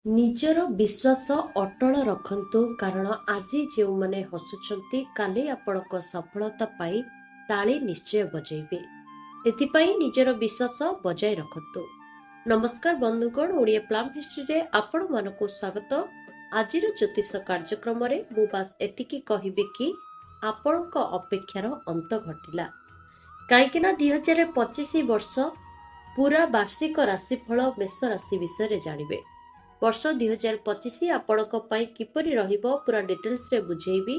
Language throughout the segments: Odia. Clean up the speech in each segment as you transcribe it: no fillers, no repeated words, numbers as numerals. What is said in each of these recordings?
ନିଜର ବିଶ୍ୱାସ ଅଟଳ ରଖନ୍ତୁ କାରଣ ଆଜି ଯେଉଁମାନେ ହସୁଛନ୍ତି କାଲି ଆପଣଙ୍କ ସଫଳତା ପାଇଁ ତାଳି ନିଶ୍ଚୟ ବଜାଇବେ। ଏଥିପାଇଁ ନିଜର ବିଶ୍ୱାସ ବଜାୟ ରଖନ୍ତୁ। ନମସ୍କାର ବନ୍ଧୁଗଣ, ଓଡ଼ିଆ ପ୍ଲାମ୍ ହିଷ୍ଟ୍ରିରେ ଆପଣମାନଙ୍କୁ ସ୍ୱାଗତ। ଆଜିର ଜ୍ୟୋତିଷ କାର୍ଯ୍ୟକ୍ରମରେ ମୁଁ ବାସ୍ ଏତିକି କହିବି କି ଆପଣଙ୍କ ଅପେକ୍ଷାର ଅନ୍ତ ଘଟିଲା। କାହିଁକିନା 2025 ବର୍ଷ ପୁରା ବାର୍ଷିକ ରାଶିଫଳ ମେଷ ରାଶି ବିଷୟରେ ଜାଣିବେ। ବର୍ଷ 2025 ଆପଣଙ୍କ ପାଇଁ କିପରି ରହିବ ପୁରା ଡିଟେଲ୍ସରେ ବୁଝେଇବି।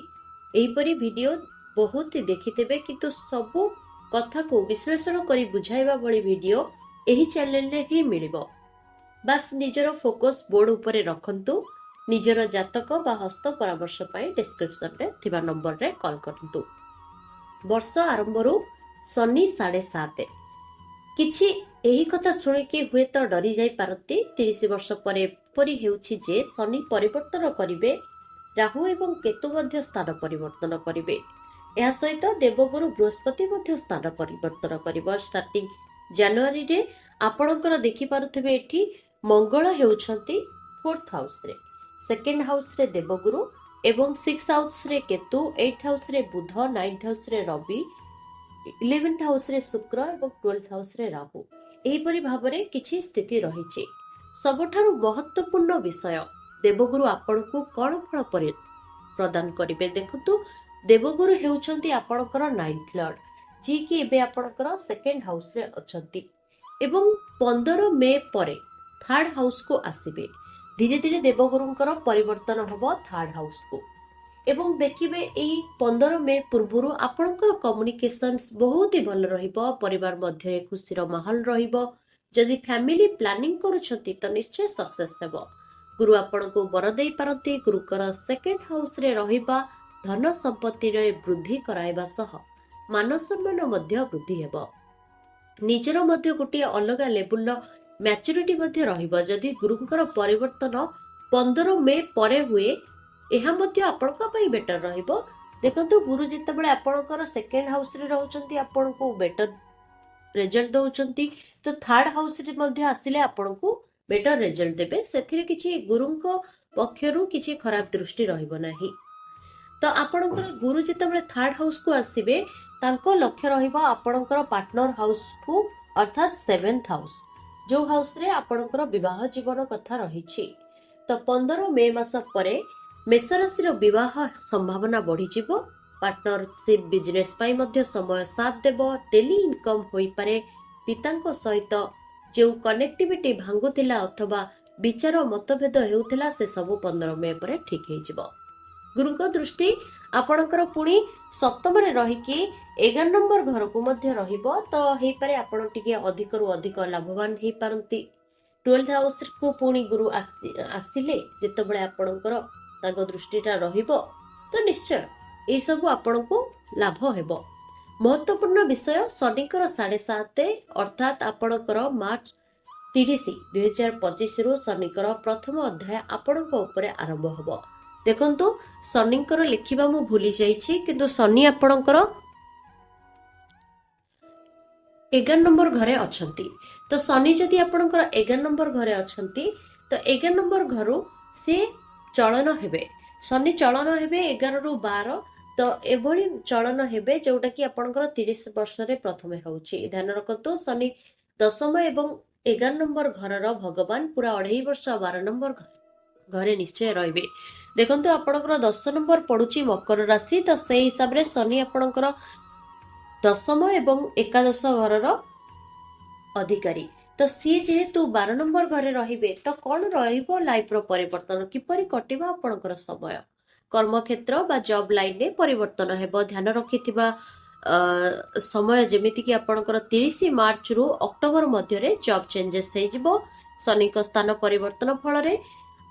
ଏହିପରି ଭିଡ଼ିଓ ବହୁତ ଦେଖିଥିବେ, କିନ୍ତୁ ସବୁ କଥାକୁ ବିଶ୍ଳେଷଣ କରି ବୁଝାଇବା ଭଳି ଭିଡ଼ିଓ ଏହି ଚ୍ୟାନେଲରେ ହିଁ ମିଳିବ। ବାସ୍ ନିଜର ଫୋକସ୍ ବୋର୍ଡ ଉପରେ ରଖନ୍ତୁ। ନିଜର ଜାତକ ବା ହସ୍ତ ପରାମର୍ଶ ପାଇଁ ଡେସ୍କ୍ରିପସନରେ ଥିବା ନମ୍ବରରେ କଲ୍ କରନ୍ତୁ। ବର୍ଷ ଆରମ୍ଭରୁ ଶନି 7.5 କିଛି ଏହି କଥା ଶୁଣିକି ହୁଏତ ଡରି ଯାଇପାରନ୍ତି। 30 ବର୍ଷ ପରେ ଏପରି ହେଉଛି ଯେ ଶନି ପରିବର୍ତ୍ତନ କରିବେ, ରାହୁ ଏବଂ କେତୁ ମଧ୍ୟ ସ୍ଥାନ ପରିବର୍ତ୍ତନ କରିବେ। ଏହା ସହିତ ଦେବଗୁରୁ ବୃହସ୍ପତି ମଧ୍ୟ ସ୍ଥାନ ପରିବର୍ତ୍ତନ କରିବ। ଷ୍ଟାର୍ଟିଂ ଜାନୁଆରୀରେ ଆପଣଙ୍କର ଦେଖିପାରୁଥିବେ ଏଠି ମଙ୍ଗଳ ହେଉଛନ୍ତି 4th ହାଉସରେ, 2nd ହାଉସରେ ଦେବଗୁରୁ ଏବଂ 6th ହାଉସରେ କେତୁ, 8th ହାଉସରେ ବୁଧ, 9th ହାଉସରେ ରବି, 11th ହାଉସରେ ଶୁକ୍ର ଏବଂ 12th ହାଉସରେ ରାହୁ। ଏହିପରି ଭାବରେ କିଛି ସ୍ଥିତି ରହିଛି। ସବୁଠାରୁ ମହତ୍ୱପୂର୍ଣ୍ଣ ବିଷୟ, ଦେବଗୁରୁ ଆପଣଙ୍କୁ କ'ଣ ଫଳ ପ୍ରଦାନ କରିବେ। ଦେଖନ୍ତୁ, ଦେବଗୁରୁ ହେଉଛନ୍ତି ଆପଣଙ୍କର 9th ଲର୍ଡ, ଯିଏକି ଏବେ ଆପଣଙ୍କର 2nd ହାଉସରେ ଅଛନ୍ତି ଏବଂ 15 ମେ ପରେ 3rd ହାଉସକୁ ଆସିବେ। ଧୀରେ ଧୀରେ ଦେବଗୁରୁଙ୍କର ପରିବର୍ତ୍ତନ ହେବ 3rd ହାଉସକୁ ଏବଂ ଦେଖିବେ ଏଇ 15 ମେ ପୂର୍ବରୁ ଆପଣଙ୍କର କମ୍ୟୁନିକେସନ୍ସ ବହୁତ ହି ଭଲ ରହିବ। ପରିବାର ମଧ୍ୟରେ ଖୁସିର ମାହୋଲ ରହିବ। ଯଦି ଫ୍ୟାମିଲି ପ୍ଲାନିଂ କରୁଛନ୍ତି ତ ନିଶ୍ଚୟ ସକ୍ସେସ୍ ହେବ। ଗୁରୁ ଆପଣଙ୍କୁ ବର ଦେଇପାରନ୍ତି। ଗୁରୁଙ୍କର 2nd ହାଉସରେ ରହିବା ଧନ ସମ୍ପତ୍ତିରେ ବୃଦ୍ଧି କରାଇବା ସହ ମାନ ସମ୍ମାନ ମଧ୍ୟ ବୃଦ୍ଧି ହେବ। ନିଜର ମଧ୍ୟ ଗୋଟିଏ ଅଲଗା ଲେବୁଲର ମ୍ୟାଚୁରିଟି ମଧ୍ୟ ରହିବ। ଯଦି ଗୁରୁଙ୍କର ପରିବର୍ତ୍ତନ 15 ମେ ପରେ ହୁଏ, ଏହା ମଧ୍ୟ ଆପଣଙ୍କ ପାଇଁ ବେଟର ରହିବ। ଦେଖନ୍ତୁ, ଗୁରୁ ଯେତେବେଳେ ଆପଣଙ୍କର 2nd ହାଉସରେ ରହୁଛନ୍ତି ଆପଣଙ୍କୁ ବେଟର ରେଜଲ୍ଟ ଦଉଛନ୍ତି, ତ 3rd ହାଉସରେ ମଧ୍ୟ ଆସିଲେ ଆପଣଙ୍କୁ ବେଟର ରେଜଲ୍ଟ ଦେବେ। ସେଥିରେ କିଛି ଗୁରୁଙ୍କ ପକ୍ଷରୁ କିଛି ଖରାପ ଦୃଷ୍ଟି ରହିବ ନାହିଁ। ତ ଆପଣଙ୍କର ଗୁରୁ ଯେତେବେଳେ 3rd ହାଉସକୁ ଆସିବେ, ତାଙ୍କ ଲକ୍ଷ୍ୟ ରହିବ ଆପଣଙ୍କର ପାର୍ଟନର ହାଉସକୁ, ଅର୍ଥାତ୍ 7th ହାଉସ, ଯୋଉ ହାଉସରେ ଆପଣଙ୍କର ବିବାହ ଜୀବନ କଥା ରହିଛି। ତ 15 ମେ ମାସ ପରେ ମେଷ ରାଶିର ବିବାହ ସମ୍ଭାବନା ବଢିଯିବ। ପାର୍ଟନରସିପ ବିଜନେସ ପାଇଁ ମଧ୍ୟ ସମୟ ସାଥ ଦେବ। ଡେଲି ଇନକମ୍ ହୋଇପାରେ। ପିତାଙ୍କ ସହିତ ଯେଉଁ କନେକ୍ଟିଭିଟି ଭାଙ୍ଗୁଥିଲା ଅଥବା ବିଚାର ମତଭେଦ ହେଉଥିଲା, ସେ ସବୁ 15 ମେ ପରେ ଠିକ ହେଇଯିବ। ଗୁରୁଙ୍କ ଦୃଷ୍ଟି ଆପଣଙ୍କର ପୁଣି ସପ୍ତମରେ ରହିକି 11 ନମ୍ବର ଘରକୁ ମଧ୍ୟ ରହିବ। ତ ହେଇପାରେ ଆପଣ ଟିକେ ଅଧିକରୁ ଅଧିକ ଲାଭବାନ ହେଇପାରନ୍ତି। 12th ହାଉସକୁ ପୁଣି ଗୁରୁ ଆସିଲେ ଯେତେବେଳେ ଆପଣଙ୍କର ତାଙ୍କ ଦୃଷ୍ଟିଟା ରହିବ, ତ ନିଶ୍ଚୟ ଏଇସବୁ ଆପଣଙ୍କୁ ଲାଭ ହେବ। ମହତ୍ୱପୂର୍ଣ୍ଣ ବିଷୟ, ଶନିଙ୍କର 7.5 ଅର୍ଥାତ୍ ଆପଣଙ୍କର ମାର୍ଚ୍ଚ 30, 2025ରୁ ଶନିଙ୍କର ପ୍ରଥମ ଅଧ୍ୟାୟ ଆପଣଙ୍କ ଉପରେ ଆରମ୍ଭ ହେବ। ଦେଖନ୍ତୁ, ଶନିଙ୍କର ଲେଖିବା ମୁଁ ଭୁଲି ଯାଇଛି, କିନ୍ତୁ ଶନି ଆପଣଙ୍କର 11 ନମ୍ବର ଘରେ ଅଛନ୍ତି। ତ ଶନି ଯଦି ଆପଣଙ୍କର 11 ନମ୍ବର ଘରେ ଅଛନ୍ତି, ତ 11 ନମ୍ବର ଘରୁ ସେ ଚଳନ ହେବେ। ଶନି ଚଳନ ହେବେ 11ରୁ 12। ତ ଏଭଳି ଚଳନ ହେବେ ଯୋଉଟା କି ଆପଣଙ୍କର 30 ବର୍ଷରେ ପ୍ରଥମେ ହେଉଛି। ଧ୍ୟାନ ରଖନ୍ତୁ, ଶନି 10ମ ଏବଂ 11 ନମ୍ବର ଘରର ଭଗବାନ ପୁରା 2.5 ବର୍ଷ 12 ନମ୍ବର ଘରେ ନିଶ୍ଚୟ ରହିବେ। ଦେଖନ୍ତୁ, ଆପଣଙ୍କର 10 ନମ୍ବର ପଡୁଛି ମକର ରାଶି। ତ ସେଇ ହିସାବରେ ଶନି ଆପଣଙ୍କର 10ମ ଏବଂ ଏକାଦଶ ଘରର ଅଧିକାରୀ। ତ ସିଏ ଯେହେତୁ 12 ନମ୍ବର ଘରେ ରହିବେ, ତ କ'ଣ ରହିବ ଲାଇଫର ପରିବର୍ତ୍ତନ, କିପରି କଟିବ ଆପଣଙ୍କର ସମୟ। କର୍ମକ୍ଷେତ୍ର ବା ଜବ୍ ଲାଇନରେ ପରିବର୍ତ୍ତନ ହେବ। ଧ୍ୟାନ ରଖିଥିବା ସମୟ ଯେମିତିକି ଆପଣଙ୍କର 30 ମାର୍ଚ୍ଚରୁ ଅକ୍ଟୋବର ମଧ୍ୟରେ ଜବ୍ ଚେଞ୍ଜେସ୍ ହେଇଯିବ। ଶନିଙ୍କ ସ୍ଥାନ ପରିବର୍ତ୍ତନ ଫଳରେ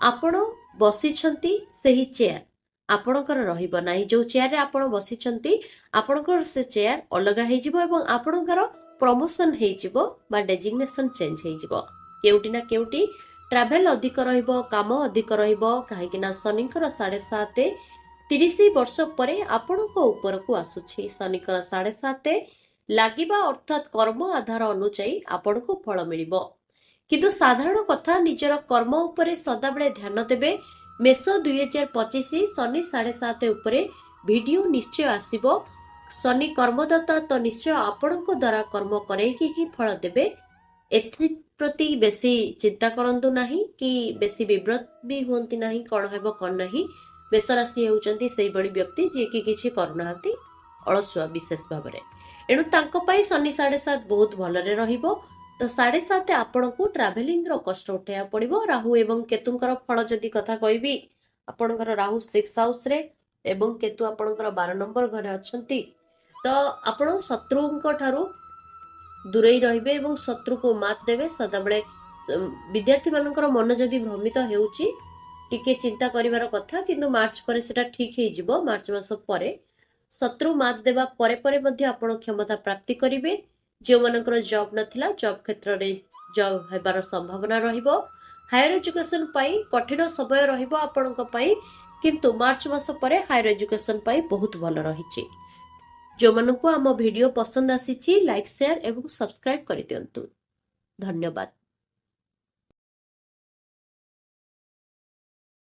ଆପଣ ବସିଛନ୍ତି ସେହି ଚେୟାର ଆପଣଙ୍କର ରହିବ ନାହିଁ। ଯୋଉ ଚେୟାରରେ ଆପଣ ବସିଛନ୍ତି ଆପଣଙ୍କର ସେ ଚେୟାର ଅଲଗା ହେଇଯିବ ଏବଂ ଆପଣଙ୍କର ପ୍ରମୋସନ ହେଇଯିବ ବା ଡେଜିଗ୍ନେସନ ଚେଞ୍ଜ ହେଇଯିବ। କେଉଁଠି ନା କେଉଁଠି ଟ୍ରାଭେଲ ଅଧିକ ରହିବ, କାମ ଅଧିକ ରହିବ। କାହିଁକି ନା ଶନିଙ୍କର 7.5 30 ବର୍ଷ ପରେ ଆପଣଙ୍କ ଉପରକୁ ଆସୁଛି। ଶନିଙ୍କର 7.5 ଲାଗିବା ଅର୍ଥାତ୍ କର୍ମ ଆଧାର ଅନୁଯାୟୀ ଆପଣଙ୍କୁ ଫଳ ମିଳିବ। କିନ୍ତୁ ସାଧାରଣ କଥା ନିଜର କର୍ମ ଉପରେ ସଦାବେଳେ ଧ୍ୟାନ ଦେବେ। ମେଷ 2025 ଶନି 7.5 ଉପରେ ଭିଡିଓ ନିଶ୍ଚୟ ଆସିବ। ଶନି କର୍ମଦାତା ତ ନିଶ୍ଚୟ ଆପଣଙ୍କ ଦ୍ୱାରା କର୍ମ କରେଇକି ହିଁ ଫଳ ଦେବେ। ଏଥିପ୍ରତି ବେଶୀ ଚିନ୍ତା କରନ୍ତୁ ନାହିଁ କି ବେଶୀ ବିବ୍ରତ ବି ହୁଅନ୍ତି ନାହିଁ କ'ଣ ହେବ କ'ଣ ନାହିଁ। ମେଷ ରାଶି ହେଉଛନ୍ତି ସେଇଭଳି ବ୍ୟକ୍ତି ଯିଏକି କିଛି କରୁନାହାନ୍ତି, ଅଳସୁଆ ବିଶେଷ ଭାବରେ। ଏଣୁ ତାଙ୍କ ପାଇଁ ଶନି 7.5 ବହୁତ ଭଲରେ ରହିବ। ତ 7.5 ଆପଣଙ୍କୁ ଟ୍ରାଭେଲିଂର କଷ୍ଟ ଉଠାଇବାକୁ ପଡିବ। ରାହୁ ଏବଂ କେତୁଙ୍କର ଫଳ ଯଦି କଥା କହିବି, ଆପଣଙ୍କର ରାହୁ 6 ହାଉସରେ ଏବଂ କେତୁ ଆପଣଙ୍କର 12 ନମ୍ବର ଘରେ ଅଛନ୍ତି। ତ ଆପଣ ଶତ୍ରୁଙ୍କ ଠାରୁ ଦୂରେଇ ରହିବେ ଏବଂ ଶତ୍ରୁକୁ ମାତ ଦେବେ। ସଦାବେଳେ ବିଦ୍ୟାର୍ଥୀ ମାନଙ୍କର ମନ ଯଦି ଭ୍ରମିତ ହେଉଛି ଟିକେ ଚିନ୍ତା କରିବାର କଥା, କିନ୍ତୁ ମାର୍ଚ୍ଚ ପରେ ସେଟା ଠିକ ହେଇଯିବ। ମାର୍ଚ୍ଚ ମାସ ପରେ ଶତ୍ରୁ ମାତ ଦେବା ପରେ ପରେ ମଧ୍ୟ ଆପଣ କ୍ଷମତା ପ୍ରାପ୍ତି କରିବେ। ଯେଉଁମାନଙ୍କର ଜବ୍ ନଥିଲା ଜବ୍ କ୍ଷେତ୍ରରେ ଜବ୍ ହେବାର ସମ୍ଭାବନା ରହିବ। ହାୟର ଏଜୁକେସନ ପାଇଁ କଠିନ ସମୟ ରହିବ ଆପଣଙ୍କ ପାଇଁ, କିନ୍ତୁ ମାର୍ଚ୍ଚ ମାସ ପରେ ହାୟର ଏଜୁକେସନ ପାଇଁ ବହୁତ ଭଲ ରହିଛି। ଯେଉଁମାନଙ୍କୁ ଆମ ଭିଡିଓ ପସନ୍ଦ ଆସିଛି ଲାଇକ୍, ସେୟାର ଏବଂ ସବସ୍କ୍ରାଇବ କରିଦିଅନ୍ତୁ। ଧନ୍ୟବାଦ।